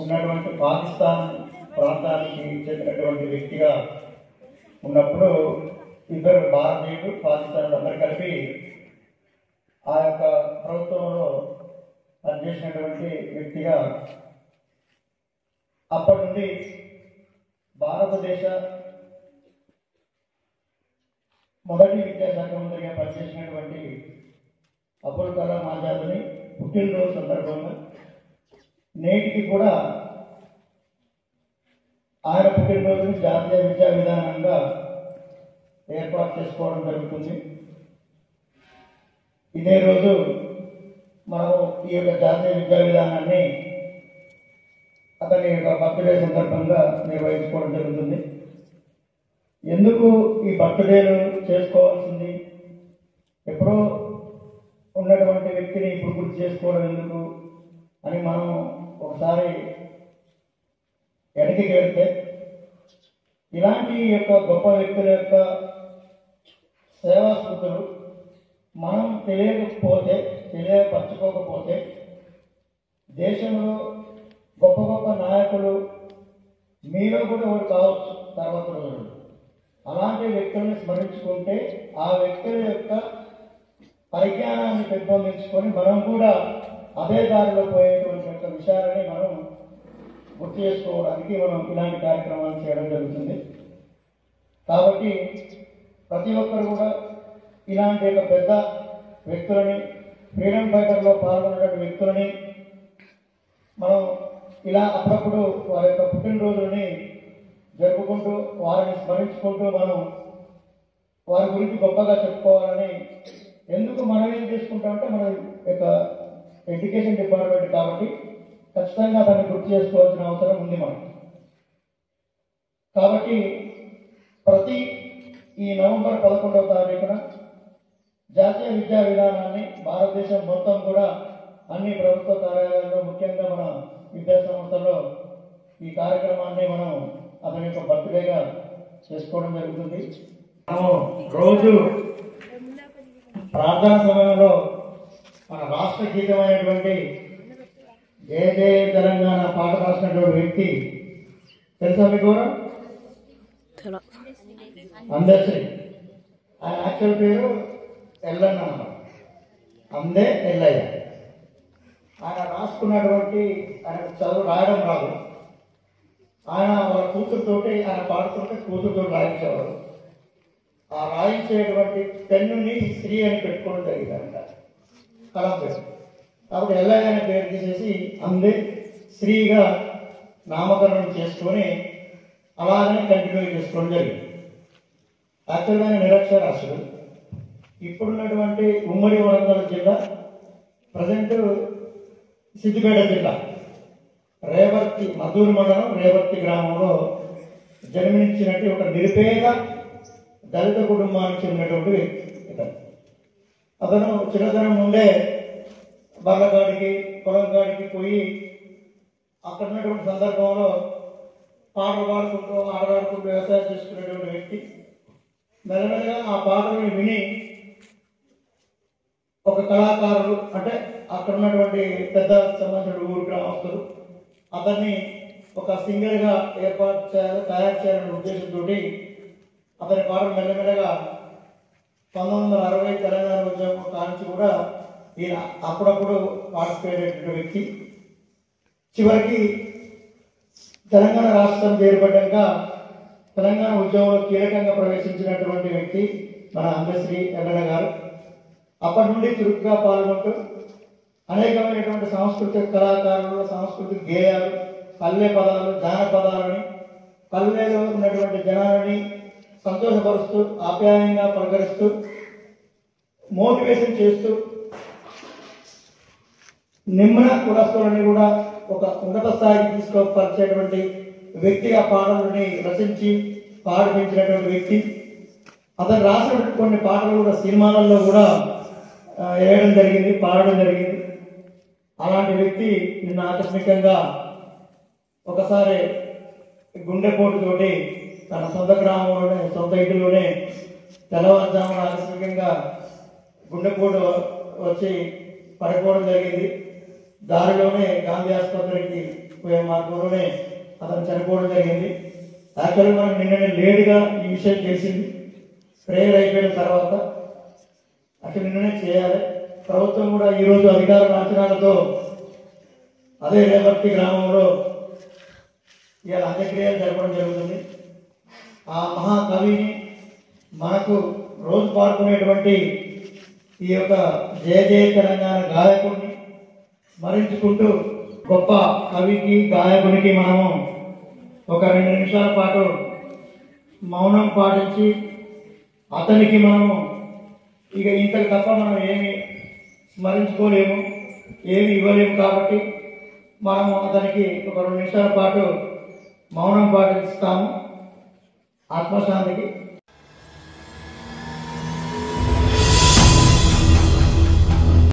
ఉన్నటువంటి పాకిస్తాన్ ప్రాంతానికి చెందినటువంటి వ్యక్తిగా ఉన్నప్పుడు ఇద్దరు భారతీయులు పాకిస్తాన్ అందరూ కలిపి ఆ యొక్క ప్రభుత్వంలో పనిచేసినటువంటి వ్యక్తిగా అప్పటి నుండి భారతదేశ మొదటి విద్యాశాఖ మంత్రిగా పనిచేసినటువంటి అబుల్ కలాం ఆజాద్ని పుట్టినరోజు సందర్భంగా నేటికి కూడా ఆయన పుట్టినరోజుని జాతీయ విద్యా విధానంగా ఏర్పాటు చేసుకోవడం జరుగుతుంది. ఇదే రోజు మనము ఈ యొక్క జాతీయ విద్యా విధానాన్ని అతని యొక్క బర్త్డే సందర్భంగా నిర్వహించుకోవడం జరుగుతుంది. ఎందుకు ఈ బర్త్డేలు చేసుకోవాల్సింది? ఎప్పుడో ఉన్నటువంటి వ్యక్తిని ఇప్పుడు గుర్తు చేసుకోవడం ఎందుకు అని మనం ఒకసారి వెనక్కి వెళ్తే ఇలాంటి యొక్క గొప్ప వ్యక్తుల యొక్క సేవా స్మృతులు మనం తెలియపరచుకోకపోతే దేశంలో గొప్ప గొప్ప నాయకులు మీలో కూడా ఒకటి కావచ్చు తర్వాత రోజులు. అలాంటి వ్యక్తులను స్మరించుకుంటే ఆ వ్యక్తుల యొక్క పరిజ్ఞానాన్ని పెంపొందించుకొని మనం కూడా అదే దారిలో పోయేటువంటి యొక్క విషయాలని మనం గుర్తు చేసుకోవడానికి మనం ఇలాంటి కార్యక్రమాలు చేయడం జరుగుతుంది. కాబట్టి ప్రతి ఒక్కరు కూడా ఇలాంటి యొక్క పెద్ద వ్యక్తులని, ఫ్రీడమ్ ఫైటర్లో పాల్గొన్నటువంటి వ్యక్తులని మనం ఇలా అప్పుడప్పుడు వారి యొక్క పుట్టినరోజులని జరుపుకుంటూ వారిని స్మరించుకుంటూ మనం వారి గురించి గొప్పగా చెప్పుకోవాలని ఎందుకు మనం ఏం చేసుకుంటామంటే మన యొక్క ఎడ్యుకేషన్ డిపార్ట్మెంట్ కాబట్టి ఖచ్చితంగా దాన్ని గుర్తు చేసుకోవాల్సిన అవసరం ఉంది మనకి. కాబట్టి ప్రతి ఈ నవంబర్ 11వ తారీఖున జాతీయ విద్యా విధానాన్ని భారతదేశం మొత్తం కూడా అన్ని ప్రభుత్వ కార్యాలయాల్లో, ముఖ్యంగా మన విద్యా సంస్థల్లో ఈ కార్యక్రమాన్ని మనం అతని యొక్క బర్త్డేగా చేసుకోవడం జరుగుతుంది. మనము రోజు ప్రార్థనా సమయంలో మన రాష్ట్ర గీతమైనటువంటి జయ జయ తెలంగాణ పాట రాసినటువంటి వ్యక్తి తెలుసా మీకు? అందశ్రీ. ఆయన యాక్చువల్ పేరు ఎల్లన్న, అందే ఎల్లయ్య. ఆయన రాసుకున్నటువంటి, ఆయన చదువు రాయడం రాదు, ఆయన వాళ్ళ కూతురుతోటి ఆయన పాడుతుంటే కూతురుతో రాయించేవారు. ఆ రాయించేటువంటి పెన్నుని శ్రీ అని పెట్టుకోవడం జరిగిందంట, కలం పేరు. కాబట్టి ఎల్లయ్య అనే పేరు తీసేసి అందే శ్రీగా నామకరణం చేసుకొని అలాగనే కంటిన్యూ చేసుకోవడం జరిగింది. యాక్చువల్గా నిరక్షరాస్యుడు. ఇప్పుడున్నటువంటి ఉమ్మడి వరంగల్ జిల్లా, ప్రజెంట్ సిద్దిపేట జిల్లా రేవర్తి, మద్దూరు మండలం రేవర్తి గ్రామంలో జన్మించినట్టు ఒక నిరుపేద దళిత కుటుంబానికి చెందినటువంటి వ్యక్తి. అతను చిన్నతనం నుండే బర్లగాడికి, పొలంగాడికి పోయి అక్కడ ఉన్నటువంటి సందర్భంలో పాటలు పాడుకుంటూ, ఆటలాడుకుంటూ వ్యవసాయం చేసుకునేటువంటి వ్యక్తి. మెల్లమెల్లగా ఆ పాటలను విని ఒక కళాకారుడు, అంటే అక్కడ ఉన్నటువంటి పెద్ద సంబంధించిన ఊరు గ్రామస్తులు అతన్ని ఒక సింగర్గా తయారు చేయాలనే ఉద్దేశంతో అతని పాటలు మెల్లమెల్లగా 1960 తెలంగాణ ఉద్యమం కానించి కూడా ఈయన అప్పుడప్పుడు పార్టిసిపేట్ అయ్యేటువంటి వ్యక్తి. చివరికి తెలంగాణ రాష్ట్రం ఏర్పడ్డాక తెలంగాణ ఉద్యమంలో కీలకంగా ప్రవేశించినటువంటి వ్యక్తి మన అందశ్రీ ఎల్లయ్య గారు. అప్పటి నుండి చురుకుగా పాల్గొంటూ అనేకమైనటువంటి సాంస్కృతిక కళాకారులు, సాంస్కృతిక గేయాలు, పల్లె పదాలు, జానపదాలని, పల్లెలో ఉన్నటువంటి జనాలని సంతోషపరుస్తూ, ఆప్యాయంగా పలకరిస్తూ, మోటివేషన్ చేస్తూ, నిమ్న కులస్తులని కూడా ఒక ఉన్నత స్థాయికి తీసుకుపరిచేటువంటి వ్యక్తిగా పాటలని రచించి పాడిపించినటువంటి వ్యక్తి. అతను రాసిన కొన్ని పాటలు కూడా సినిమాలలో కూడా వేయడం జరిగింది, పాడడం జరిగింది. అలాంటి వ్యక్తి నిన్న ఆకస్మికంగా ఒకసారి గుండెపోటుతోటి తన సొంత గ్రామంలోనే, సొంత ఇంటిలోనే తెల్లవారుజామున ఆకస్మికంగా గుండెపోటు వచ్చి పడిపోవడం జరిగింది. దారిలోనే గాంధీ ఆసుపత్రికి పోయే మార్గంలోనే అతను చనిపోవడం జరిగింది. యాక్చువల్గా మనకు నిన్ననే లేటుగా ఈ విషయం తెలిసింది. ప్రేయర్ అయిపోయిన తర్వాత అసలు నిన్ననే చేయాలి. ప్రభుత్వం కూడా ఈరోజు అధికార లాంఛనాలతో అదే రేపర్తి గ్రామంలో ఇవాళ అంత్యక్రియలు జరపడం జరుగుతుంది. ఆ మహాకవిని మనకు రోజు పాడుకునేటువంటి ఈ యొక్క జయ జయ తెలంగాణ గాయకుడిని స్మరించుకుంటూ గొప్ప కవికి గాయకునికి మనము ఒక 2 నిమిషాల పాటు మౌనం పాటించి అతనికి మనము ఇక ఇంతకు తప్ప మనం ఏమి స్మరించుకోలేము, ఏమి ఇవ్వలేము. కాబట్టి మనము అతనికి ఒక 2 నిమిషాల పాటు మౌనం పాటిస్తాము ఆత్మశాంతికి.